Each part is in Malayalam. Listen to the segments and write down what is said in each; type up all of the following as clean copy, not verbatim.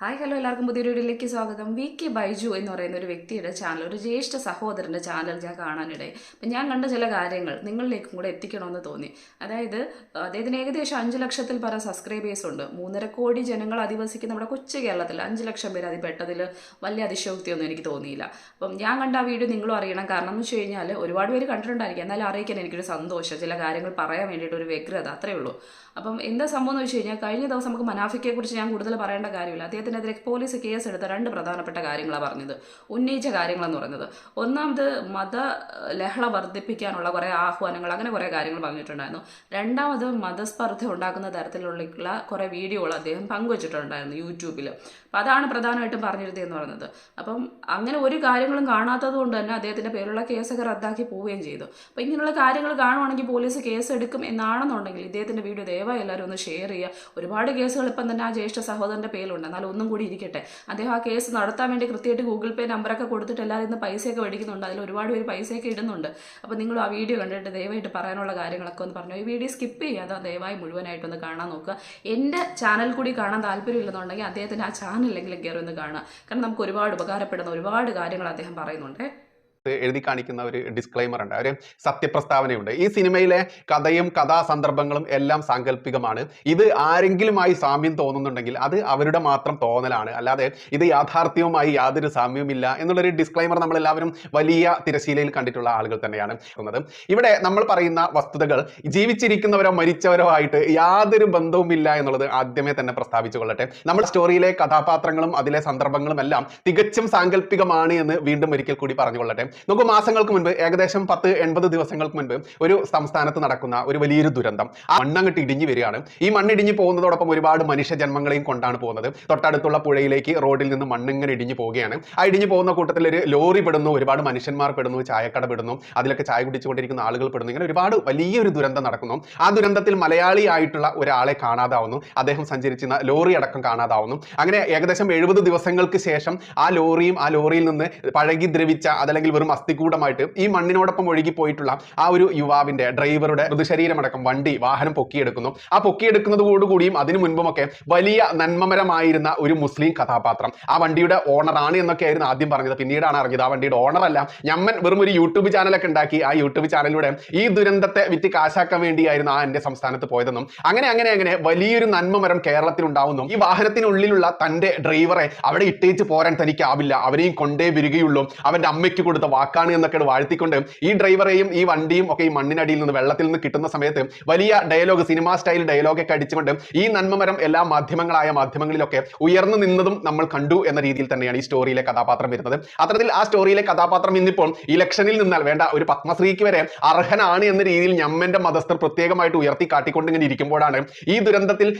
ഹായ് ഹലോ എല്ലാവർക്കും പുതിയൊരു വീഡിയോയിലേക്ക് സ്വാഗതം. വി കെ ബൈജു എന്ന് പറയുന്ന ഒരു വ്യക്തിയുടെ ചാനൽ, ഒരു ജ്യേഷ്ഠ സഹോദരൻ്റെ ചാനൽ ഞാൻ കാണാനിടയായി. അപ്പം ഞാൻ കണ്ട ചില കാര്യങ്ങൾ നിങ്ങളിലേക്കും കൂടെ എത്തിക്കണമെന്ന് തോന്നി. അതായത് അദ്ദേഹത്തിന് ഏകദേശം 5 ലക്ഷത്തിൽ പരം സബ്സ്ക്രൈബേഴ്സ് ഉണ്ട്. 3.5 കോടി ജനങ്ങൾ അധിവസിക്കുന്ന നമ്മുടെ കൊച്ചു കേരളത്തിൽ 5 ലക്ഷം പേര് അതിൽ പെട്ടതിൽ വലിയ അതിശയോക്തിയൊന്നും എനിക്ക് തോന്നിയില്ല. അപ്പം ഞാൻ കണ്ട ആ വീഡിയോ നിങ്ങളും അറിയണം. കാരണം എന്ന് വെച്ച് കഴിഞ്ഞാൽ ഒരുപാട് പേര് കണ്ടിട്ടുണ്ടായിരിക്കും, എന്നാലും അറിയിക്കാൻ എനിക്കൊരു സന്തോഷം, ചില കാര്യങ്ങൾ പറയാൻ വേണ്ടിയിട്ട് ഒരു വ്യഗ്രത, അത്രയേ ഉള്ളൂ. അപ്പം എന്താ സംഭവം എന്ന് വെച്ച് കഴിഞ്ഞാൽ, കഴിഞ്ഞ ദിവസം നമുക്ക് മനാഫിക്കെക്കുറിച്ച് ഞാൻ കൂടുതൽ പറയേണ്ട കാര്യമില്ല. അദ്ദേഹത്തിനെതിരെ പോലീസ് കേസെടുത്ത 2 പ്രധാനപ്പെട്ട കാര്യങ്ങളാണ് പറഞ്ഞത്, ഉന്നയിച്ച കാര്യങ്ങളെന്ന് പറയുന്നത്. ഒന്നാമത് മത ലഹള വർദ്ധിപ്പിക്കാനുള്ള കുറേ ആഹ്വാനങ്ങൾ, അങ്ങനെ കുറേ കാര്യങ്ങൾ പറഞ്ഞിട്ടുണ്ടായിരുന്നു. രണ്ടാമത് മതസ്പർദ്ധ ഉണ്ടാക്കുന്ന തരത്തിലുള്ള കുറേ വീഡിയോകൾ അദ്ദേഹം പങ്കുവച്ചിട്ടുണ്ടായിരുന്നു യൂട്യൂബിൽ. അപ്പം അതാണ് പ്രധാനമായിട്ടും പറഞ്ഞിരുന്നതെന്ന് പറയുന്നത്. അപ്പം അങ്ങനെ ഒരു കാര്യങ്ങളും കാണാത്തത് കൊണ്ട് തന്നെ അദ്ദേഹത്തിൻ്റെ പേരുള്ള കേസൊക്കെ റദ്ദാക്കി പോവുകയും ചെയ്തു. അപ്പം ഇങ്ങനെയുള്ള കാര്യങ്ങൾ കാണുവാണെങ്കിൽ പോലീസ് കേസ് എടുക്കും എന്നാണെന്നുണ്ടെങ്കിൽ ഇദ്ദേഹത്തിൻ്റെ വീഡിയോ ദയവായി എല്ലാവരും ഒന്ന് ഷെയർ ചെയ്യുക. ഒരുപാട് കേസുകൾ ഇപ്പം തന്നെ ആ ജ്യേഷ്ഠ സഹോദരൻ്റെ പേരിലുണ്ട്. എന്നാലും ഒന്നും കൂടി ഇരിക്കട്ടെ. അദ്ദേഹം ആ കേസ് നടത്താൻ വേണ്ടി കൃത്യമായിട്ട് ഗൂഗിൾ പേ നമ്പറൊക്കെ കൊടുത്തിട്ട് എല്ലാവരും ഇന്ന് പൈസയൊക്കെ മേടിക്കുന്നുണ്ട്. അതിൽ ഒരുപാട് പേര് പൈസയൊക്കെ ഇടുന്നുണ്ട്. അപ്പോൾ നിങ്ങൾ ആ വീഡിയോ കണ്ടിട്ട് ദയവായിട്ട് പറയാനുള്ള കാര്യങ്ങളൊക്കെ ഒന്ന് പറഞ്ഞു. ഈ വീഡിയോ സ്കിപ്പ് ചെയ്യാതെ ദയവായി മുഴുവനായിട്ടൊന്ന് കാണാൻ നോക്കുക. എൻ്റെ ചാനൽ കൂടി കാണാൻ താല്പര്യമില്ലെന്നുണ്ടെങ്കിൽ അദ്ദേഹത്തിൻ്റെ ആ ചാനലിലെങ്കിലും കയറി ഒന്ന് കാണുക. കാരണം നമുക്ക് ഒരുപാട് ഉപകാരപ്പെടുന്ന ഒരുപാട് കാര്യങ്ങൾ അദ്ദേഹം പറയുന്നുണ്ട്. എഴുതി കാണിക്കുന്ന ഒരു ഡിസ്ക്ലൈമർ ഉണ്ട്, ഒരു സത്യപ്രസ്താവനയുണ്ട്. ഈ സിനിമയിലെ കഥയും കഥാസന്ദർഭങ്ങളും എല്ലാം സാങ്കല്പികമാണ്. ഇത് ആരെങ്കിലുമായി സാമ്യം തോന്നുന്നുണ്ടെങ്കിൽ അത് അവരുടെ മാത്രം തോന്നലാണ്, അല്ലാതെ ഇത് യാഥാർത്ഥ്യവുമായി യാതൊരു സാമ്യവുമില്ല എന്നുള്ളൊരു ഡിസ്ക്ലൈമർ നമ്മളെല്ലാവരും വലിയ തിരശീലയിൽ കണ്ടിട്ടുള്ള ആളുകൾ തന്നെയാണ്. ഇവിടെ നമ്മൾ പറയുന്ന വസ്തുതകൾ ജീവിച്ചിരിക്കുന്നവരോ മരിച്ചവരോ ആയിട്ട് യാതൊരു ബന്ധവുമില്ല എന്നുള്ളത് ആദ്യമേ തന്നെ പ്രസ്താവിച്ചു കൊള്ളട്ടെ. നമ്മുടെ സ്റ്റോറിയിലെ കഥാപാത്രങ്ങളും അതിലെ സന്ദർഭങ്ങളും എല്ലാം തികച്ചും സാങ്കല്പികമാണ് എന്ന് വീണ്ടും ഒരിക്കൽ കൂടി പറഞ്ഞുകൊള്ളട്ടെ. നമുക്ക് മാസങ്ങൾക്ക് മുൻപ്, ഏകദേശം 10-80 ദിവസങ്ങൾക്ക് മുൻപ് ഒരു സംസ്ഥാനത്ത് നടക്കുന്ന ഒരു വലിയൊരു ദുരന്തം, ആ മണ്ണങ്ങട്ട് ഇടിഞ്ഞു വരികയാണ്. ഈ മണ്ണിടിഞ്ഞു പോകുന്നതോടൊപ്പം ഒരുപാട് മനുഷ്യജന്മങ്ങളെയും കൊണ്ടാണ് പോകുന്നത്. തൊട്ടടുത്തുള്ള പുഴയിലേക്ക് റോഡിൽ നിന്ന് മണ്ണിങ്ങനെ ഇടിഞ്ഞു പോവുകയാണ്. ആ ഇടിഞ്ഞു പോകുന്ന കൂട്ടത്തിൽ ഒരു ലോറി പെടുന്നു, ഒരുപാട് മനുഷ്യന്മാർ പെടുന്നു, ചായക്കട പെടുന്നു, അതിലൊക്കെ ചായ കുടിച്ചുകൊണ്ടിരിക്കുന്ന ആളുകൾ പെടുന്നു. ഇങ്ങനെ ഒരുപാട് വലിയൊരു ദുരന്തം നടക്കുന്നു. ആ ദുരന്തത്തിൽ മലയാളിയായിട്ടുള്ള ഒരാളെ കാണാതാവുന്നു. അദ്ദേഹം സഞ്ചരിച്ചിരുന്ന ലോറി അടക്കം കാണാതാവുന്നു. അങ്ങനെ ഏകദേശം 70 ദിവസങ്ങൾക്ക് ശേഷം ആ ലോറിയും ആ ലോറിയിൽ നിന്ന് പഴകി ദ്രവിച്ച, അതല്ലെങ്കിൽ അസ്ഥികൂടമായിട്ട് ഈ മണ്ണിനോടൊപ്പം ഒഴുകി പോയിട്ടുള്ള ആ ഒരു യുവാവിന്റെ, ഡ്രൈവറുടെ മൃതശരീരമടക്കം വാഹനം പൊക്കിയെടുക്കുന്നു. ആ പൊക്കിയെടുക്കുന്നതോടുകൂടിയും അതിനു മുൻപുമൊക്കെ വലിയ നന്മമരമായിരുന്ന ഒരു മുസ്ലിം കഥാപാത്രം, ആ വണ്ടിയുടെ ഓണറാണ് എന്നൊക്കെയായിരുന്നു ആദ്യം പറഞ്ഞത്. പിന്നീടാണ് അറിഞ്ഞത് ആ വണ്ടിയുടെ ഓണറല്ല, ഞമ്മൻ വെറും ഒരു യൂട്യൂബ് ചാനലൊക്കെ ഉണ്ടാക്കി ആ യൂട്യൂബ് ചാനലിലൂടെ ഈ ദുരന്തത്തെ വിറ്റ് കാശാക്കാൻ വേണ്ടിയായിരുന്നു ആ എന്റെ സംസ്ഥാനത്ത് പോയതെന്നും അങ്ങനെ വലിയൊരു നന്മമരം കേരളത്തിൽ ഉണ്ടാവുന്നു. ഈ വാഹനത്തിനുള്ളിലുള്ള തന്റെ ഡ്രൈവറെ അവിടെ ഇട്ടേച്ച് പോരാൻ തനിക്കാവില്ല, അവരെയും കൊണ്ടേ വരികയുള്ളൂ, അവന്റെ അമ്മയ്ക്ക് കൊടുത്ത വാക്കാണ് എന്നൊക്കെ വാഴ്ത്തിക്കൊണ്ട് ഈ ഡ്രൈവറെയും ഈ വണ്ടിയും ഒക്കെ ഈ മണ്ണിനടിയിൽ നിന്ന്, വെള്ളത്തിൽ നിന്ന് കിട്ടുന്ന സമയത്ത് വലിയ ഡയലോഗ്, സിനിമാ സ്റ്റൈൽ ഡയലോഗൊക്കെ അടിച്ചുകൊണ്ട് ഈ നന്മമരം എല്ലാ മാധ്യമങ്ങളിലൊക്കെ ഉയർന്നു നിന്നതും നമ്മൾ കണ്ടു എന്ന രീതിയിൽ തന്നെയാണ് ഈ സ്റ്റോറിയിലെ കഥാപാത്രം വരുന്നത്. അത്തരത്തിൽ ആ സ്റ്റോറിയിലെ കഥാപാത്രം ഇന്നിപ്പോൾ ഇലക്ഷനിൽ നിന്നാൽ വേണ്ട ഒരു പത്മശ്രീക്ക് വരെ അർഹനാണ് എന്ന രീതിയിൽ ഞമ്മന്റെ മതസ്ഥർ പ്രത്യേകമായിട്ട് ഉയർത്തി കാട്ടിക്കൊണ്ട് ഇങ്ങനെ ഇരിക്കുമ്പോഴാണ് ഈ ദുരന്തത്തിൽ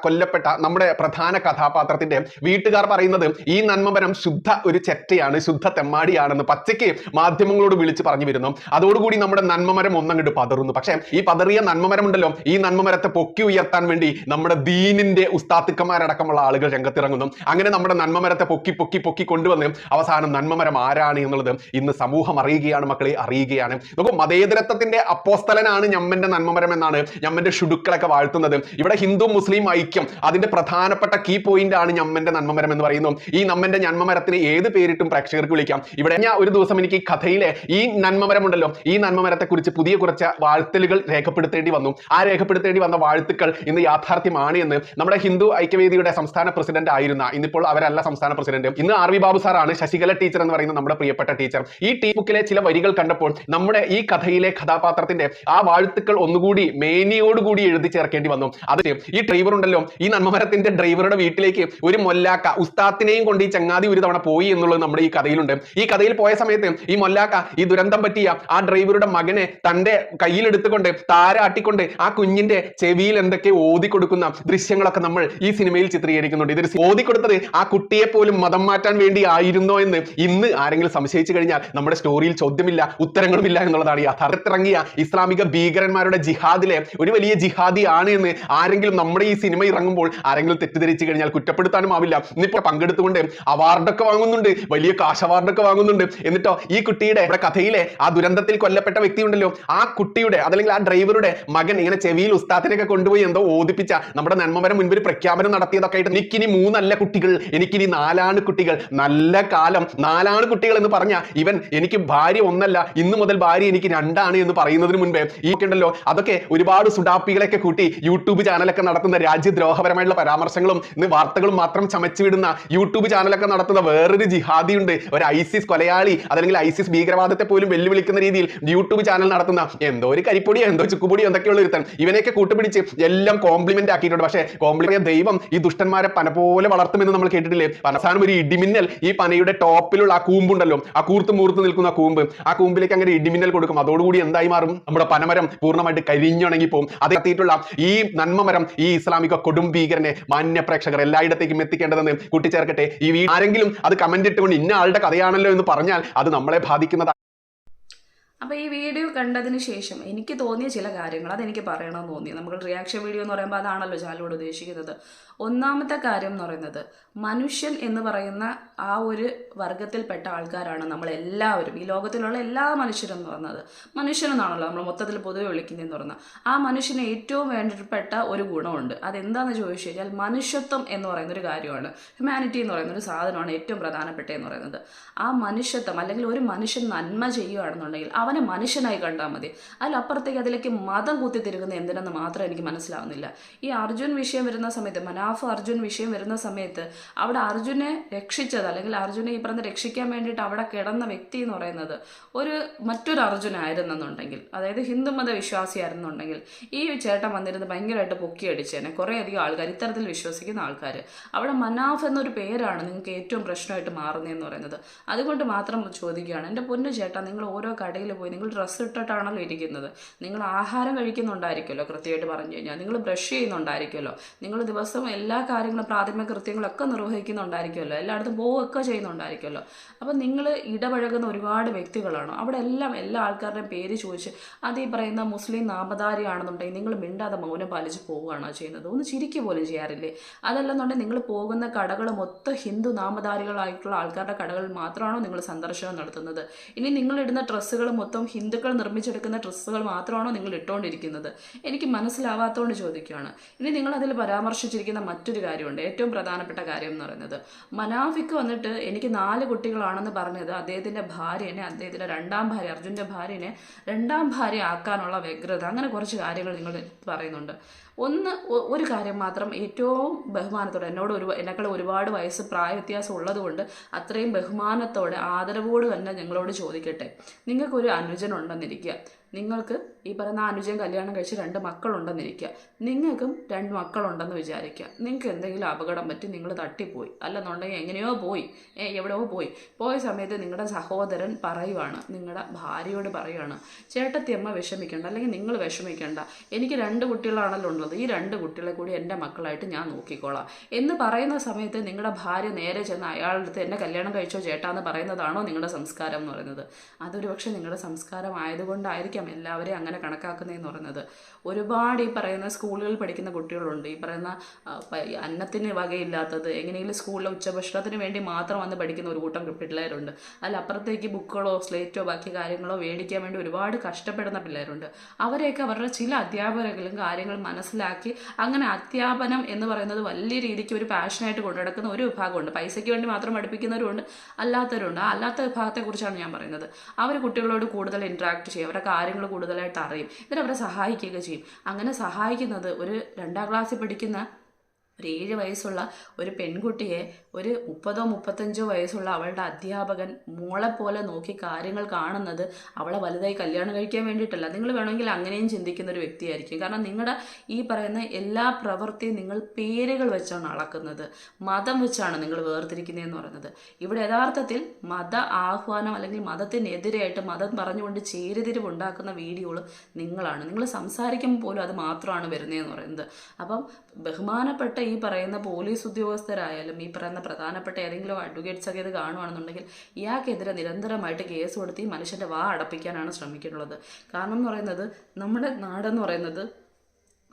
കൊല്ലപ്പെട്ട നമ്മുടെ പ്രധാന കഥാപാത്രത്തിന്റെ വീട്ടുകാർ പറയുന്നത് ഈ നന്മമരം ശുദ്ധ ഒരു ചെറ്റയാണ്, ശുദ്ധ തെമ്മാടിയാണെന്ന് പച്ചയ്ക്ക് മാധ്യമങ്ങളോട് വിളിച്ച് പറഞ്ഞു വരുന്നു. അതോടുകൂടി നമ്മുടെ നന്മമരം ഒന്നങ്ങോട്ട് പതറുന്നു. പക്ഷേ ഈ പതറിയ നന്മമരം ഉണ്ടല്ലോ, ഈ നന്മമരത്തെ പൊക്കി ഉയർത്താൻ വേണ്ടി നമ്മുടെ ദീനിന്റെ ഉസ്താത്തുക്കന്മാരടക്കമുള്ള ആളുകൾ രംഗത്തിറങ്ങുന്നു. അങ്ങനെ നമ്മുടെ നന്മമരത്തെ പൊക്കി കൊണ്ടുവന്ന് അവസാനം നന്മമരം ആരാണ് എന്നുള്ളത് ഇന്ന് സമൂഹം അറിയുകയാണ്, മക്കളെ അറിയുകയാണ്. നമുക്ക് മതേതരത്വത്തിന്റെ അപ്പോസ്തലനാണ് ഞമ്മന്റെ നന്മമരം എന്നാണ് ഞമ്മന്റെ ഷുഡുക്കളൊക്കെ വാഴ്ത്തുന്നത്. ഇവിടെ ഹിന്ദു മുസ്ലിം ഐക്യം, അതിന്റെ പ്രധാനപ്പെട്ട കീ പോയിന്റ് ആണ് ഞമ്മന്റെ നന്മമരം എന്ന് പറയുന്നു. ഈ നമ്മന്റെ നന്മമരത്തിന് ഏത് പേരിട്ടും പ്രേക്ഷകർക്ക് വിളിക്കാം. ഇവിടെ ഞാൻ ഒരു ദിവസം എനിക്ക് ഈ കഥയിലെ ഈ നന്മമരം ഉണ്ടല്ലോ, ഈ നന്മമരത്തെ കുറിച്ച് പുതിയ കുറച്ച് വാഴ്ത്തലുകൾ രേഖപ്പെടുത്തേണ്ടി വന്നു. ആ രേഖപ്പെടുത്തേണ്ടി വന്ന വാഴ്ത്തുക്കൾ ഇന്ന് യാഥാർത്ഥ്യമാണ് എന്ന് നമ്മുടെ ഹിന്ദു ഐക്യവേദിയുടെ സംസ്ഥാന പ്രസിഡന്റ് ആയിരുന്ന, ഇന്നിപ്പോൾ അവരല്ല സംസ്ഥാന പ്രസിഡന്റ്, ഇന്ന് RV ബാബു സാറാണ്, ശശികല ടീച്ചർ എന്ന് പറയുന്ന നമ്മുടെ പ്രിയപ്പെട്ട ടീച്ചർ. ഈ ബുക്കിലെ ചില വരികൾ കണ്ടപ്പോൾ നമ്മുടെ ഈ കഥയിലെ കഥാപാത്രത്തിന്റെ ആ വാഴ്ത്തുക്കൾ ഒന്നുകൂടി മേനിയോടുകൂടി എഴുതി ചേർക്കേണ്ടി വന്നു. അത് ഈ ഡ്രൈവർ ഉണ്ടല്ലോ, ഈ നന്മമരത്തിന്റെ ഡ്രൈവറുടെ വീട്ടിലേക്ക് ഒരു മൊല്ലാക്ക ഉസ്താത്തിനെയും കൊണ്ട് ഈ ചങ്ങാതി ഒരു തവണ പോയി എന്നുള്ളത് നമ്മുടെ ഈ കഥയിലുണ്ട്. ഈ കഥയിൽ പോയ സമയത്ത് ഈ മൊല്ലാക്ക ഈ ദുരന്തം പറ്റിയ ആ ഡ്രൈവറുടെ മകനെ തന്റെ കയ്യിലെടുത്തുകൊണ്ട് താരാട്ടിക്കൊണ്ട് ആ കുഞ്ഞിന്റെ ചെവിയിൽ എന്തൊക്കെ ഓതി കൊടുക്കുന്ന ദൃശ്യങ്ങളൊക്കെ നമ്മൾ ഈ സിനിമയിൽ ചിത്രീകരിക്കുന്നുണ്ട്. ഇതൊരു ഓതി കൊടുത്തത് ആ കുട്ടിയെ പോലും മതം മാറ്റാൻ വേണ്ടി ആയിരുന്നോ എന്ന് ഇന്ന് ആരെങ്കിലും സംശയിച്ചു കഴിഞ്ഞാൽ നമ്മുടെ സ്റ്റോറിയിൽ ചോദ്യമില്ല, ഉത്തരങ്ങളുമില്ല എന്നുള്ളതാണ് യാഥാർത്ഥ്യത്തിറങ്ങിയ ഇസ്ലാമിക ഭീകരന്മാരുടെ ജിഹാദിലെ ഒരു വലിയ ജിഹാദി ആണ് എന്ന് ആരെങ്കിലും നമ്മുടെ ഈ സിനിമ ഇറങ്ങുമ്പോൾ ആരെങ്കിലും തെറ്റിദ്ധരിച്ചു കഴിഞ്ഞാൽ കുറ്റപ്പെടുത്താനും ആവില്ല. ഇന്നിപ്പോൾ പങ്കെടുത്തുകൊണ്ട് അവാർഡൊക്കെ വാങ്ങുന്നുണ്ട്, വലിയ കാശ് അവാർഡൊക്കെ വാങ്ങുന്നുണ്ട്. എന്നിട്ടോ ഈ കുട്ടിയുടെ ഇവിടെ കഥയിലെ ആ ദുരന്തത്തിൽ കൊല്ലപ്പെട്ട വ്യക്തി ഉണ്ടല്ലോ, ആ കുട്ടിയുടെ അതല്ലെങ്കിൽ ആ ഡ്രൈവറുടെ മകൻ ഇങ്ങനെ ചെവിയിൽ ഉസ്താദിനെയൊക്കെ കൊണ്ടുപോയി എന്തോ ഓദിപ്പിച്ച നമ്മുടെ നന്മമരം മുൻപ് ഒരു പ്രഖ്യാപനം നടത്തിയതൊക്കെ ആയിട്ട് എനിക്കിനി 3 അല്ല കുട്ടികൾ, എനിക്കിനി 4 കുട്ടികൾ, നല്ല കാലം 4 കുട്ടികൾ എന്ന് പറഞ്ഞ ഇവൻ എനിക്ക് ഭാര്യ 1 അല്ല, ഇന്നു മുതൽ ഭാര്യ എനിക്ക് 2 എന്ന് പറയുന്നതിന് മുൻപേ ഈ ഉണ്ടല്ലോ അതൊക്കെ ഒരുപാട് സുഡാപ്പികളൊക്കെ കൂട്ടി യൂട്യൂബ് ചാനലൊക്കെ നടത്തുന്ന രാജ്യദ്രോഹപരമായിട്ടുള്ള പരാമർശങ്ങളും വാർത്തകളും മാത്രം ചമച്ചു വിടുന്ന യൂട്യൂബ് ചാനലൊക്കെ നടത്തുന്ന വേറൊരു ജിഹാദി ഉണ്ട്, ഒരു ഐസിസ് കൊലയാളി അല്ലെങ്കിൽ ഐസിസ് ഭീകരവാദത്തെ പോലും വെല്ലുവിളിക്കുന്ന രീതിയിൽ യൂട്യൂബ് ചാനൽ നടത്തുന്ന എന്തോ ഒരു കരിപ്പൊടിയോ എന്തോ ചുക്കുപൊടിയോ എന്തൊക്കെയുള്ള ഒരുത്തൻ ഇവനെയൊക്കെ കൂട്ടുപിടിച്ച് എല്ലാം കോംപ്ലിമെന്റ് ആക്കിയിട്ടുണ്ട്. പക്ഷേ കോംപ്ലിമെന്റ് ദൈവം ഈ ദുഷ്ടന്മാരെ പന പോലെ വളർത്തുമെന്ന് നമ്മൾ കേട്ടിട്ടില്ലേ? അവസാനം ഒരു ഇടിമിന്നൽ ഈ പനയുടെ ടോപ്പിലുള്ള ആ കൂമ്പുണ്ടല്ലോ, ആ കൂർത്ത് മൂർത്ത് നിൽക്കുന്ന കൂമ്പ്, ആ കൂമ്പിലേക്ക് അങ്ങനെ ഇടിമിന്നൽ കൊടുക്കും. അതോടുകൂടി എന്തായി മാറും? നമ്മുടെ പനമരം പൂർണ്ണമായിട്ട് കരിഞ്ഞുണങ്ങി പോകും. അത് എത്തിയിട്ടുള്ള ഈ നന്മമരം ഈ ഇസ്ലാമിക കൊടും ഭീകരനെ മാന്യ പ്രേക്ഷകർ എല്ലായിടത്തേക്കും എത്തിക്കേണ്ടതെന്ന് കൂട്ടിച്ചേർക്കട്ടെ. ഈ ആരെങ്കിലും അത് കമന്റ് ഇട്ടുകൊണ്ട് ഇന്ന ആളുടെ കഥയാണല്ലോ എന്ന് പറഞ്ഞാൽ അത് നമ്മളെ ബാധിക്കുന്നതാണ്. അപ്പോൾ ഈ വീഡിയോ കണ്ടതിന് ശേഷം എനിക്ക് തോന്നിയ ചില കാര്യങ്ങൾ അതെനിക്ക് പറയണമെന്ന് തോന്നി. നമ്മൾ റിയാക്ഷൻ വീഡിയോ എന്ന് പറയുമ്പോൾ അതാണല്ലോ ചാനലോട് ഉദ്ദേശിക്കുന്നത്. ഒന്നാമത്തെ കാര്യം എന്ന് പറയുന്നത്, മനുഷ്യൻ എന്ന് പറയുന്ന ആ ഒരു വർഗത്തിൽപ്പെട്ട ആൾക്കാരാണ് നമ്മളെല്ലാവരും. ഈ ലോകത്തിലുള്ള എല്ലാ മനുഷ്യരും എന്ന് പറയുന്നത് മനുഷ്യനെന്നാണല്ലോ നമ്മൾ മൊത്തത്തിൽ പൊതുവെ വിളിക്കുന്നതെന്ന് പറഞ്ഞാൽ. ആ മനുഷ്യന് ഏറ്റവും വേണ്ടപ്പെട്ട ഒരു ഗുണമുണ്ട്. അതെന്താണെന്ന് ചോദിച്ചു കഴിഞ്ഞാൽ മനുഷ്യത്വം എന്ന് പറയുന്നൊരു കാര്യമാണ്. ഹ്യൂമാനിറ്റി എന്ന് പറയുന്നൊരു സാധനമാണ് ഏറ്റവും പ്രധാനപ്പെട്ടതെന്ന് പറയുന്നത്. ആ മനുഷ്യത്വം അല്ലെങ്കിൽ ഒരു മനുഷ്യൻ നന്മ ചെയ്യുകയാണെന്നുണ്ടെങ്കിൽ അവനെ മനുഷ്യനായി കണ്ടാൽ മതി. അതിലപ്പുറത്തേക്ക് അതിലേക്ക് മതം കുത്തിത്തിരുകുന്ന എന്തിനെന്ന് മാത്രം എനിക്ക് മനസ്സിലാവുന്നില്ല. ഈ അർജുൻ വിഷയം വരുന്ന സമയത്ത്, മനാഫ് അർജുൻ വിഷയം വരുന്ന സമയത്ത് അവിടെ അർജുനെ രക്ഷിച്ചത് അല്ലെങ്കിൽ അർജുനെ ഈ പറഞ്ഞ് രക്ഷിക്കാൻ വേണ്ടിയിട്ട് അവിടെ കിടന്ന വ്യക്തി എന്ന് പറയുന്നത് മറ്റൊരു അർജുനായിരുന്നെന്നുണ്ടെങ്കിൽ, അതായത് ഹിന്ദുമത വിശ്വാസിയായിരുന്നുണ്ടെങ്കിൽ ഈ ചേട്ടൻ വന്നിരുന്ന് ഭയങ്കരമായിട്ട് പൊക്കിയടിച്ചേനെ കുറേയധികം ആൾക്കാർ, ഇത്തരത്തിൽ വിശ്വസിക്കുന്ന ആൾക്കാർ. അവിടെ മനാഫ് എന്നൊരു പേരാണ് നിങ്ങൾക്ക് ഏറ്റവും പ്രശ്നമായിട്ട് മാറുന്നതെന്ന് പറയുന്നത്. അതുകൊണ്ട് മാത്രം ചോദിക്കുകയാണ്, എൻ്റെ പൊന്നു ചേട്ടാ, നിങ്ങൾ ഓരോ കടയിൽ പോയി നിങ്ങൾ ഡ്രസ്സ് ഇട്ടിട്ടാണല്ലോ ഇരിക്കുന്നത്, നിങ്ങൾ ആഹാരം കഴിക്കുന്നുണ്ടായിരിക്കുമല്ലോ, കൃത്യമായിട്ട് പറഞ്ഞു കഴിഞ്ഞാൽ നിങ്ങൾ ബ്രഷ് ചെയ്യുന്നുണ്ടായിരിക്കുമല്ലോ, നിങ്ങൾ ദിവസം എല്ലാ കാര്യങ്ങളും പ്രാഥമിക കൃത്യങ്ങളൊക്കെ നിർവഹിക്കുന്നുണ്ടായിരിക്കുമല്ലോ, എല്ലായിടത്തും പോവുകയൊക്കെ ചെയ്യുന്നുണ്ടായിരിക്കുമല്ലോ. അപ്പം നിങ്ങൾ ഇടപഴകുന്ന ഒരുപാട് വ്യക്തികളാണ് അവിടെ എല്ലാം. എല്ലാ ആൾക്കാരുടെയും പേര് ചോദിച്ച് അത് ഈ പറയുന്ന മുസ്ലിം നാമധാരിയാണെന്നുണ്ടെങ്കിൽ നിങ്ങൾ മിണ്ടാതെ മൗനം പാലിച്ച് പോവുകയാണോ ചെയ്യുന്നത്? ഒന്ന് ചിരിക്കുക പോലും ചെയ്യാറില്ലേ? അതല്ലെന്നുണ്ടെങ്കിൽ നിങ്ങൾ പോകുന്ന കടകൾ മൊത്തം ഹിന്ദു നാമധാരികളായിട്ടുള്ള ആൾക്കാരുടെ കടകളിൽ മാത്രമാണോ നിങ്ങൾ സന്ദർശനം നടത്തുന്നത്? ഇനി നിങ്ങൾ ഇടുന്ന ഡ്രസ്സുകൾ മൊത്തം ഹിന്ദുക്കൾ നിർമ്മിച്ചെടുക്കുന്ന ഡ്രസ്സുകൾ മാത്രമാണോ നിങ്ങൾ ഇട്ടുകൊണ്ടിരിക്കുന്നത്? എനിക്ക് മനസ്സിലാവാത്തതുകൊണ്ട് ചോദിക്കുകയാണ്. ഇനി നിങ്ങൾ അതിൽ പരാമർശിച്ചിരിക്കുന്ന മറ്റൊരു കാര്യമുണ്ട്, ഏറ്റവും പ്രധാനപ്പെട്ട കാര്യം എന്ന് പറയുന്നത്, മനാഫിക്ക് വന്നിട്ട് എനിക്ക് 4 കുട്ടികളാണെന്ന് പറഞ്ഞത് അദ്ദേഹത്തിൻ്റെ ഭാര്യനെ, അദ്ദേഹത്തിൻ്റെ 2ാം ഭാര്യ അർജുൻ്റെ ഭാര്യനെ 2ാം ഭാര്യ ആക്കാനുള്ള വ്യഗ്രത, അങ്ങനെ കുറച്ച് കാര്യങ്ങൾ നിങ്ങൾ പറയുന്നുണ്ട്. ഒരു കാര്യം മാത്രം ഏറ്റവും ബഹുമാനത്തോടെ, എന്നെക്കാൾ ഒരുപാട് വയസ്സ് പ്രായ വ്യത്യാസം ഉള്ളതുകൊണ്ട് അത്രയും ബഹുമാനത്തോടെ ആദരവോട് തന്നെ ഞങ്ങളോട് ചോദിക്കട്ടെ, നിങ്ങൾക്കൊരു അനുജനുണ്ടെന്നിരിക്കുക, നിങ്ങൾക്ക് ഈ പറയുന്ന അനുജൻ കല്യാണം കഴിച്ച് 2 മക്കളുണ്ടെന്നിരിക്കുക, നിങ്ങൾക്കും 2 മക്കളുണ്ടെന്ന് വിചാരിക്കുക. നിങ്ങൾക്ക് എന്തെങ്കിലും അപകടം പറ്റി നിങ്ങൾ തട്ടിപ്പോയി, അല്ലെന്നുണ്ടെങ്കിൽ എങ്ങനെയോ പോയി, എവിടെയോ പോയ സമയത്ത് നിങ്ങളുടെ സഹോദരൻ പറയുവാണ്, നിങ്ങളുടെ ഭാര്യയോട് പറയുവാണ്, ചേട്ടത്തിയമ്മ വിഷമിക്കേണ്ട, അല്ലെങ്കിൽ നിങ്ങൾ വിഷമിക്കേണ്ട, എനിക്ക് 2 കുട്ടികളാണല്ലോ ഉള്ളത്, ഈ 2 കുട്ടികളെ കൂടി എൻ്റെ മക്കളായിട്ട് ഞാൻ നോക്കിക്കോളാം എന്ന് പറയുന്ന സമയത്ത് നിങ്ങളുടെ ഭാര്യ നേരെ ചെന്ന് അയാളുടെ അടുത്ത് എന്നെ കല്യാണം കഴിച്ചോ ചേട്ടാ എന്ന് പറയുന്നതാണോ നിങ്ങളുടെ സംസ്കാരം എന്ന് പറയുന്നത്? അതൊരു പക്ഷേ നിങ്ങളുടെ സംസ്കാരം ആയതുകൊണ്ടായിരിക്കും എല്ലാവരെയും അങ്ങനെ കണക്കാക്കുന്നതെന്ന് പറയുന്നത്. ഒരുപാട് ഈ പറയുന്ന സ്കൂളുകളിൽ പഠിക്കുന്ന കുട്ടികളുണ്ട്, ഈ പറയുന്ന അന്നത്തിന് വകയില്ലാത്തത്, എങ്ങനെയെങ്കിലും സ്കൂളിലെ ഉച്ചഭക്ഷണത്തിന് വേണ്ടി മാത്രം വന്ന് പഠിക്കുന്ന ഒരു കൂട്ടം പിള്ളേരുണ്ട്. അതിലപ്പുറത്തേക്ക് ബുക്കുകളോ സ്ലേറ്റോ ബാക്കി കാര്യങ്ങളോ മേടിക്കാൻ വേണ്ടി ഒരുപാട് കഷ്ടപ്പെടുന്ന പിള്ളേരുണ്ട്. അവരെയൊക്കെ അവരുടെ ചില അധ്യാപകരെങ്കിലും കാര്യങ്ങൾ മനസ്സിലാക്കി അങ്ങനെ അധ്യാപനം എന്ന് പറയുന്നത് വലിയ രീതിക്ക് ഒരു പാഷനായിട്ട് കൊണ്ടുനടക്കുന്ന ഒരു വിഭാഗമുണ്ട്. പൈസയ്ക്ക് വേണ്ടി മാത്രം പഠിപ്പിക്കുന്നവരുണ്ട്, അല്ലാത്തവരുണ്ട്. ആ അല്ലാത്ത വിഭാഗത്തെക്കുറിച്ചാണ് ഞാൻ പറയുന്നത്. അവർ കുട്ടികളോട് കൂടുതൽ ഇൻട്രാക്ട് ചെയ്യും, അവരുടെ കാര്യങ്ങൾ കൂടുതലായിട്ട് അറിയും, എന്നിട്ട് അവരെ സഹായിക്കുകയൊക്കെ ചെയ്യും. അങ്ങനെ സഹായിക്കുന്നത് ഒരു 2ാം ക്ലാസ്സിൽ പഠിക്കുന്ന ഒരു 7 വയസ്സുള്ള ഒരു പെൺകുട്ടിയെ ഒരു 30ഓ 35ഓ വയസ്സുള്ള അവളുടെ അധ്യാപകൻ മോളെ പോലെ നോക്കി കാര്യങ്ങൾ കാണുന്നത് അവളെ വലുതായി കല്യാണം കഴിക്കാൻ വേണ്ടിയിട്ടല്ല. നിങ്ങൾ വേണമെങ്കിൽ അങ്ങനെയും ചിന്തിക്കുന്ന ഒരു വ്യക്തിയായിരിക്കും. കാരണം നിങ്ങളുടെ ഈ പറയുന്ന എല്ലാ പ്രവൃത്തിയും നിങ്ങൾ പേരുകൾ വെച്ചാണ് അളക്കുന്നത്, മതം വെച്ചാണ് നിങ്ങൾ വേർതിരിക്കുന്നതെന്ന് പറയുന്നത്. ഇവിടെ യഥാർത്ഥത്തിൽ മത ആഹ്വാനം അല്ലെങ്കിൽ മതത്തിനെതിരായിട്ട് മതം പറഞ്ഞുകൊണ്ട് ചേരിതിരിവ് ഉണ്ടാക്കുന്ന വീഡിയോകൾ നിങ്ങളാണ്. നിങ്ങൾ സംസാരിക്കുമ്പോൾ പോലും അത് മാത്രമാണ് വരുന്നതെന്ന് പറയുന്നത്. അപ്പം ബഹുമാനപ്പെട്ട ഈ പറയുന്ന പോലീസ് ഉദ്യോഗസ്ഥരായാലും ഈ പറയുന്ന പ്രധാനപ്പെട്ട ഏതെങ്കിലും അഡ്വക്കേറ്റ്സ് ഒക്കെ ഇത് കാണുകയാണെന്നുണ്ടെങ്കിൽ ഇയാൾക്കെതിരെ നിരന്തരമായിട്ട് കേസ് കൊടുത്ത് ഈ മനുഷ്യൻ്റെ വാ അടപ്പിക്കാനാണ് ശ്രമിക്കുന്നുള്ളത്. കാരണം എന്ന് പറയുന്നത് നമ്മുടെ നാടെന്ന് പറയുന്നത്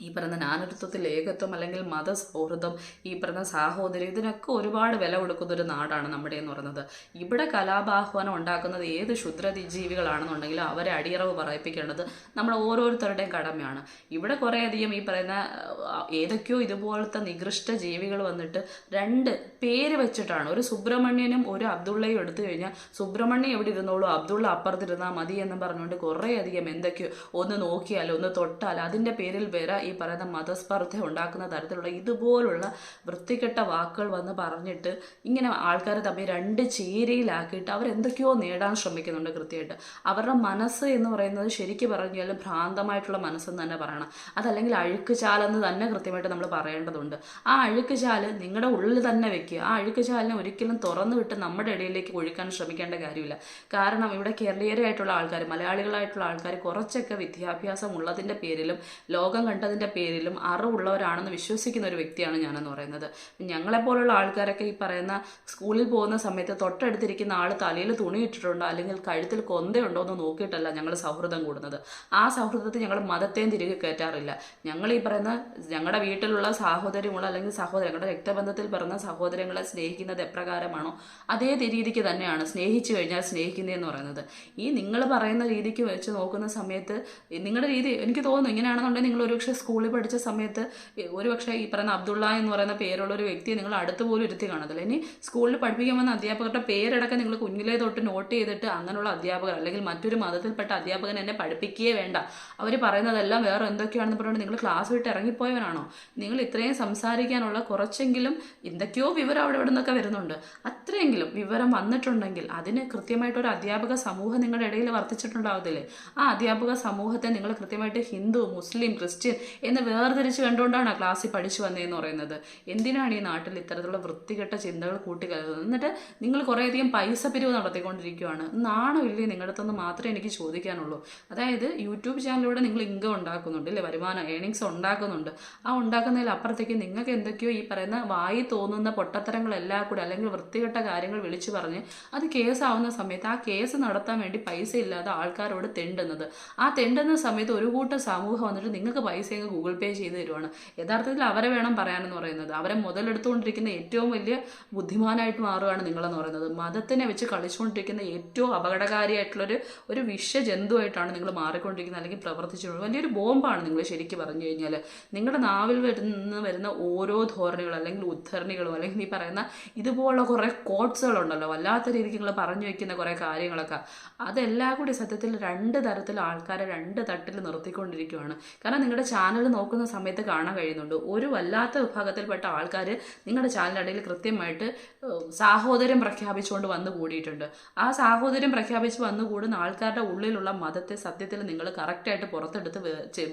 ഈ പറയുന്ന നാനാത്വത്തിൽ ഏകത്വം അല്ലെങ്കിൽ മതസൗഹൃദം, ഈ പറയുന്ന സാഹോദര്യം, ഇതിനൊക്കെ ഒരുപാട് വില കൊടുക്കുന്ന ഒരു നാടാണ് നമ്മുടെ എന്ന് പറയുന്നത്. ഇവിടെ കലാപാഹ്വാനം ഉണ്ടാക്കുന്നത് ഏത് ക്ഷുദ്രജീവികളാണെന്നുണ്ടെങ്കിലും അവരെ അടിയറവ് പറയിപ്പിക്കേണ്ടത് നമ്മൾ ഓരോരുത്തരുടെയും കടമയാണ്. ഇവിടെ കുറേയധികം ഈ പറയുന്ന ഏതൊക്കെയോ ഇതുപോലത്തെ നികൃഷ്ട ജീവികൾ വന്നിട്ട് രണ്ട് പേര് വെച്ചിട്ടാണ്, ഒരു സുബ്രഹ്മണ്യനും ഒരു അബ്ദുള്ളയും എടുത്തു കഴിഞ്ഞാൽ സുബ്രഹ്മണ്യം എവിടെ ഇരുന്നോളൂ, അബ്ദുള്ള അപ്പുറത്തിരുന്നാൽ മതി എന്ന് പറഞ്ഞുകൊണ്ട് കുറേയധികം എന്തൊക്കെയോ ഒന്ന് നോക്കിയാൽ ഒന്ന് തൊട്ടാൽ അതിൻ്റെ പേരിൽ വരെ ഈ പറയുന്ന മതസ്പർദ്ധ ഉണ്ടാക്കുന്ന തരത്തിലുള്ള ഇതുപോലുള്ള വൃത്തികെട്ട വാക്കുകൾ വന്ന് പറഞ്ഞിട്ട് ഇങ്ങനെ ആൾക്കാർ തമ്മിൽ രണ്ട് ചേരിയിലാക്കിയിട്ട് അവരെന്തൊക്കെയോ നേടാൻ ശ്രമിക്കുന്നുണ്ട് കൃത്യമായിട്ട്. അവരുടെ മനസ്സ് എന്ന് പറയുന്നത് ശരിക്കും പറഞ്ഞാൽ ഭ്രാന്തമായിട്ടുള്ള മനസ്സെന്ന് തന്നെ പറയണം. അതല്ലെങ്കിൽ അഴുക്ക് ചാലെന്ന് തന്നെ കൃത്യമായിട്ട് നമ്മൾ പറയേണ്ടതുണ്ട്. ആ അഴുക്ക് ചാല് നിങ്ങളുടെ ഉള്ളിൽ തന്നെ വെക്കുക. ആ അഴുക്ക് ചാലിനെ ഒരിക്കലും തുറന്നു വിട്ട് നമ്മുടെ ഇടയിലേക്ക് ഒഴുക്കാൻ ശ്രമിക്കേണ്ട കാര്യമില്ല. കാരണം ഇവിടെ കേരളീയരായിട്ടുള്ള ആൾക്കാർ, മലയാളികളായിട്ടുള്ള ആൾക്കാർ കുറച്ചൊക്കെ വിദ്യാഭ്യാസം ഉള്ളതിൻ്റെ പേരിലും ലോകം കണ്ടതിൻ്റെ പേരിലും അറിവുള്ളവരാണെന്ന് വിശ്വസിക്കുന്ന ഒരു വ്യക്തിയാണ് ഞാനെന്ന് പറയുന്നത്. ഞങ്ങളെപ്പോലുള്ള ആൾക്കാരൊക്കെ ഈ പറയുന്ന സ്കൂളിൽ പോകുന്ന സമയത്ത് തൊട്ടടുത്തിരിക്കുന്ന ആൾ തലയിൽ തുണി ഇട്ടിട്ടുണ്ടോ അല്ലെങ്കിൽ കഴുത്തിൽ കൊന്തയുണ്ടോ എന്ന് നോക്കിയിട്ടല്ല ഞങ്ങൾ സൗഹൃദം കൂടുന്നത്. ആ സൗഹൃദത്തിൽ ഞങ്ങൾ മതത്തെയും തിരികെ കയറ്റാറില്ല. ഞങ്ങൾ ഈ പറയുന്ന ഞങ്ങളുടെ വീട്ടിലുള്ള സാഹോദര്യമുള്ള അല്ലെങ്കിൽ ഞങ്ങളുടെ രക്തബന്ധത്തിൽ പിറന്ന സഹോദരങ്ങളെ സ്നേഹിക്കുന്നത് എപ്രകാരമാണോ അതേ രീതിക്ക് തന്നെയാണ് സ്നേഹിച്ചു കഴിഞ്ഞാൽ സ്നേഹിക്കുന്നതെന്ന് പറയുന്നത്. ഈ നിങ്ങൾ പറയുന്ന രീതിക്ക് വെച്ച് നോക്കുന്ന സമയത്ത് നിങ്ങളുടെ രീതി എനിക്ക് തോന്നുന്നു ഇങ്ങനെയാണെന്നുണ്ടെങ്കിൽ നിങ്ങൾ ഒരുപക്ഷെ സ്കൂളിൽ പഠിച്ച സമയത്ത് ഒരുപക്ഷെ ഈ പറയുന്ന അബ്ദുള്ള എന്ന് പറയുന്ന പേരുള്ള ഒരു വ്യക്തിയെ നിങ്ങൾ അടുത്ത് പോലും ഇരുത്തി കാണത്തില്ല. ഇനി സ്കൂളിൽ പഠിപ്പിക്കാൻ വന്ന അധ്യാപകരുടെ പേരടക്കം നിങ്ങൾ കുഞ്ഞിലേ തൊട്ട് നോട്ട് ചെയ്തിട്ട് അങ്ങനെയുള്ള അധ്യാപകർ അല്ലെങ്കിൽ മറ്റൊരു മതത്തിൽപ്പെട്ട അധ്യാപകൻ എന്നെ പഠിപ്പിക്കുകയേ വേണ്ട, അവർ പറയുന്നതെല്ലാം വേറെ എന്തൊക്കെയാണെന്ന് പറഞ്ഞുകൊണ്ട് നിങ്ങൾ ക്ലാസ് വിട്ട് ഇറങ്ങിപ്പോയവനാണോ? നിങ്ങൾ ഇത്രയും സംസാരിക്കാനുള്ള കുറച്ചെങ്കിലും എന്തൊക്കെയോ വിവരം അവിടെ ഇവിടെ നിന്നൊക്കെ വരുന്നുണ്ട്. അത്രയെങ്കിലും വിവരം വന്നിട്ടുണ്ടെങ്കിൽ അതിന് കൃത്യമായിട്ടൊരു അധ്യാപക സമൂഹം നിങ്ങളുടെ ഇടയിൽ വർദ്ധിച്ചിട്ടുണ്ടാവത്തില്ലേ? ആ അധ്യാപക സമൂഹത്തെ നിങ്ങൾ കൃത്യമായിട്ട് ഹിന്ദു, മുസ്ലിം, ക്രിസ്ത്യൻ എന്ന് വേർതിരിച്ച് കണ്ടുകൊണ്ടാണ് ആ ക്ലാസ്സിൽ പഠിച്ചു വന്നതെന്ന് പറയുന്നത്. എന്തിനാണ് ഈ നാട്ടിൽ ഇത്തരത്തിലുള്ള വൃത്തികെട്ട ചിന്തകൾ കൂട്ടിക്കലർത്തുന്നത്? എന്നിട്ട് നിങ്ങൾ കുറേയധികം പൈസ പിരിവ് നടത്തിക്കൊണ്ടിരിക്കുകയാണ്. നാണമില്ലേ നിങ്ങളുടെ അടുത്തൊന്ന് മാത്രമേ എനിക്ക് ചോദിക്കാനുള്ളൂ. അതായത് യൂട്യൂബ് ചാനലിലൂടെ നിങ്ങൾ ഇൻകം ഉണ്ടാക്കുന്നുണ്ട് അല്ലേ, വരുമാനം ഏണിങ്സ് ഉണ്ടാക്കുന്നുണ്ട്. ആ ഉണ്ടാക്കുന്നതിൽ അപ്പുറത്തേക്ക് നിങ്ങൾക്ക് എന്തൊക്കെയോ ഈ പറയുന്ന വായി തോന്നുന്ന പൊട്ടത്തരങ്ങളെല്ലാം കൂടി അല്ലെങ്കിൽ വൃത്തികെട്ട കാര്യങ്ങൾ വിളിച്ചു പറഞ്ഞ് അത് കേസാവുന്ന സമയത്ത് ആ കേസ് നടത്താൻ വേണ്ടി പൈസ ഇല്ലാതെ ആൾക്കാരോട് തെണ്ടുന്നത്. ആ തെണ്ടുന്ന സമയത്ത് ഒരു കൂട്ടം സമൂഹം വന്നിട്ട് നിങ്ങൾക്ക് പൈസ ഗൂഗിൾ പേ ചെയ്ത് തരുവാണ്. യഥാർത്ഥത്തിൽ അവരെ വേണം പറയാനെന്ന് പറയുന്നത്. അവരെ മുതലെടുത്തുകൊണ്ടിരിക്കുന്ന ഏറ്റവും വലിയ ബുദ്ധിമാനായിട്ട് മാറുകയാണ് നിങ്ങളെന്ന് പറയുന്നത്. മതത്തിനെ വെച്ച് കളിച്ചുകൊണ്ടിരിക്കുന്ന ഏറ്റവും അപകടകാരിയായിട്ടുള്ളൊരു വിഷജന്തുവായിട്ടാണ് നിങ്ങൾ മാറിക്കൊണ്ടിരിക്കുന്നത് അല്ലെങ്കിൽ പ്രവർത്തിച്ചുകൊണ്ട് വലിയൊരു ബോംബാണ് നിങ്ങൾ ശരിക്കും പറഞ്ഞു കഴിഞ്ഞാൽ. നിങ്ങളുടെ നാവിൽ വരുന്ന ഓരോ ധോരണികളും അല്ലെങ്കിൽ ഉദ്ധരണികളും അല്ലെങ്കിൽ ഈ പറയുന്ന ഇതുപോലുള്ള കുറേ കോട്ട്സുകളുണ്ടല്ലോ, വല്ലാത്ത രീതിക്ക് നിങ്ങൾ പറഞ്ഞു വയ്ക്കുന്ന കുറേ കാര്യങ്ങളൊക്കെ, അതെല്ലാം കൂടി സത്യത്തിൽ രണ്ട് തരത്തിൽ ആൾക്കാരെ രണ്ട് തട്ടിൽ നിർത്തിക്കൊണ്ടിരിക്കുകയാണ്. കാരണം നിങ്ങളുടെ ചാനൽ നോക്കുന്ന സമയത്ത് കാണാൻ കഴിയുന്നുണ്ട് ഒരു വല്ലാത്ത വിഭാഗത്തിൽപ്പെട്ട ആൾക്കാർ നിങ്ങളുടെ ചാനലിൻ്റെ ഇടയിൽ കൃത്യമായിട്ട് സാഹോദര്യം പ്രഖ്യാപിച്ചുകൊണ്ട് വന്നു കൂടിയിട്ടുണ്ട്. ആ സാഹോദര്യം പ്രഖ്യാപിച്ച് വന്നു കൂടുന്ന ആൾക്കാരുടെ ഉള്ളിലുള്ള മതത്തെ സത്യത്തിൽ നിങ്ങൾ കറക്റ്റായിട്ട് പുറത്തെടുത്ത്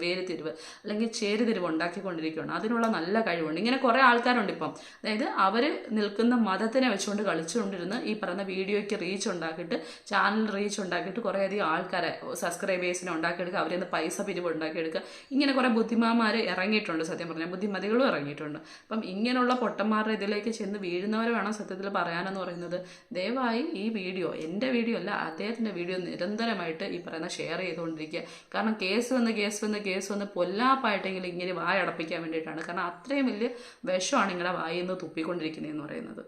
വേരുതിരിവ് അല്ലെങ്കിൽ ചേരുതിരിവ് ഉണ്ടാക്കിക്കൊണ്ടിരിക്കുകയാണ്. അതിനുള്ള നല്ല കഴിവുണ്ട്. ഇങ്ങനെ കുറേ ആൾക്കാരുണ്ട് ഇപ്പം. അതായത് അവർ നിൽക്കുന്ന മതത്തിനെ വെച്ചുകൊണ്ട് കളിച്ചുകൊണ്ടിരുന്ന് ഈ പറയുന്ന വീഡിയോയ്ക്ക് റീച്ച് ഉണ്ടാക്കിയിട്ട് ചാനൽ റീച്ച് ഉണ്ടാക്കിയിട്ട് കുറേയധികം ആൾക്കാരെ സബ്സ്ക്രൈബേഴ്സിനെ ഉണ്ടാക്കിയെടുക്കുക, അവരിൽ നിന്ന് പൈസ പിരിവ് ഉണ്ടാക്കിയെടുക്കുക. ഇങ്ങനെ കുറേ ബുദ്ധിമാന്മാർ ഇറങ്ങിയിട്ടുണ്ട്, സത്യം പറഞ്ഞാൽ ബുദ്ധിമതികളും ഇറങ്ങിയിട്ടുണ്ട്. അപ്പം ഇങ്ങനെയുള്ള പൊട്ടന്മാരുടെ ഇതിലേക്ക് ചെന്ന് വീഴുന്നവരെ വേണം സത്യത്തിൽ പറയാനെന്ന് പറയുന്നത്. ദയവായി ഈ വീഡിയോ, എൻ്റെ വീഡിയോ അല്ല അദ്ദേഹത്തിൻ്റെ വീഡിയോ നിരന്തരമായിട്ട് ഈ പറയുന്ന ഷെയർ ചെയ്തുകൊണ്ടിരിക്കുക. കാരണം കേസ് വന്ന് പൊല്ലാപ്പായിട്ടെങ്കിലും ഇങ്ങനെ വായടപ്പിക്കാൻ വേണ്ടിയിട്ടാണ്. കാരണം അത്രയും വലിയ വിഷമാണ് നിങ്ങളുടെ വായിൽ നിന്ന് തുപ്പിക്കൊണ്ടിരിക്കുന്നതെന്ന് പറയുന്നത്.